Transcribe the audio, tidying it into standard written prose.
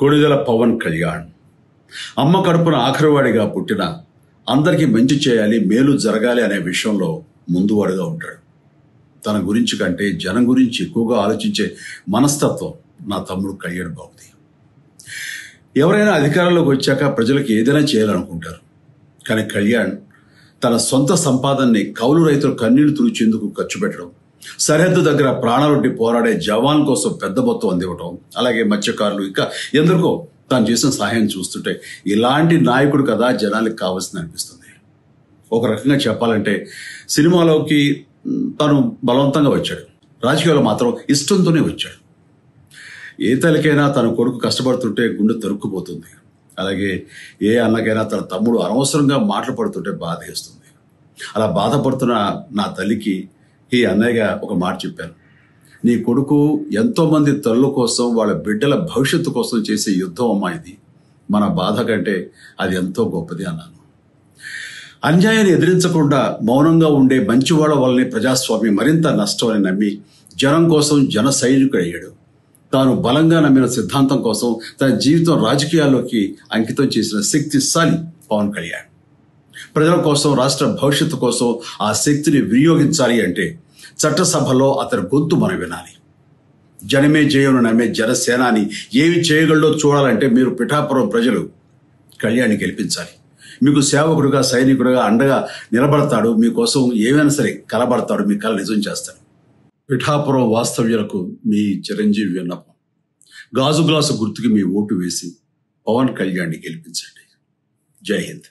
కొణిదెల పవన్ కళ్యాణ్ అమ్మ కడుపున ఆఖరివాడిగా పుట్టిన అందరికీ మంచి చేయాలి, మేలు జరగాలి అనే విషయంలో ముందువాడుగా ఉంటాడు. తన గురించి కంటే జనం గురించి ఎక్కువగా ఆలోచించే మనస్తత్వం నా తమ్ముడు కళ్యాణ్ బాబుది. ఎవరైనా అధికారంలోకి వచ్చాక ప్రజలకు ఏదైనా చేయాలనుకుంటారు. కానీ కళ్యాణ్ తన సొంత సంపాదనని కౌలు రైతులు కన్నీళ్లు తుడిచేందుకు ఖర్చు పెట్టడం, సరిహద్దు దగ్గర ప్రాణాలొడ్డి పోరాడే జవాన్ కోసం పెద్ద మొత్తం అందివ్వటం, అలాగే మత్స్యకారులు ఇంకా ఎందరికో తాను చేసిన సహాయం చూస్తుంటే ఇలాంటి నాయకుడు కదా జనాలకు కావాల్సింది అనిపిస్తుంది. ఒక రకంగా చెప్పాలంటే సినిమాలోకి తను బలవంతంగా వచ్చాడు, రాజకీయాల్లో మాత్రం ఇష్టంతోనే వచ్చాడు. ఏ తల్లికైనా తన కొడుకు కష్టపడుతుంటే గుండె తరుక్కుపోతుంది. అలాగే ఏ అన్నకైనా తన తమ్ముడు అనవసరంగా మాటలు పడుతుంటే బాధ వేస్తుంది. అలా బాధపడుతున్న నా తల్లికి ఈ అన్నయ్యగా ఒక మాట చెప్పాను. నీ కొడుకు ఎంతో మంది తల్లుల కోసం, వాళ్ళ బిడ్డల భవిష్యత్తు కోసం చేసే యుద్ధం అమ్మా ఇది. మన బాధ కంటే అది ఎంతో గొప్పది అన్నాను. అన్యాయాన్ని ఎదిరించకుండా మౌనంగా ఉండే మంచివాళ్ల వల్లనే ప్రజాస్వామ్యం మరింత నష్టం అని నమ్మి జనం కోసం జన సైనికుడయ్యాడు. తాను బలంగా నమ్మిన సిద్ధాంతం కోసం తన జీవితం రాజకీయాల్లోకి అంకితం చేసిన శక్తిశాలి పవన్ కళ్యాణ్. ప్రజల కోసం, రాష్ట్ర భవిష్యత్తు కోసం ఆ శక్తిని వినియోగించాలి అంటే చట్టసభలో అతని గొంతు మనం వినాలి. జనమే జయను నమ్మే జనసేనాని ఏమి చేయగలడో చూడాలంటే మీరు పిఠాపురం ప్రజలు కళ్యాణ్ని గెలిపించాలి. మీకు సేవకుడుగా, సైనికుడుగా అండగా నిలబడతాడు. మీకోసం ఏమైనా సరే కలబడతాడు, మీ కళ నిజం చేస్తాడు. పిఠాపురం వాస్తవ్యులకు మీ చిరంజీవి విన్నపం, గాజు గ్లాసు గుర్తుకి మీ ఓటు వేసి పవన్ కళ్యాణ్ని గెలిపించండి. జై హింద్.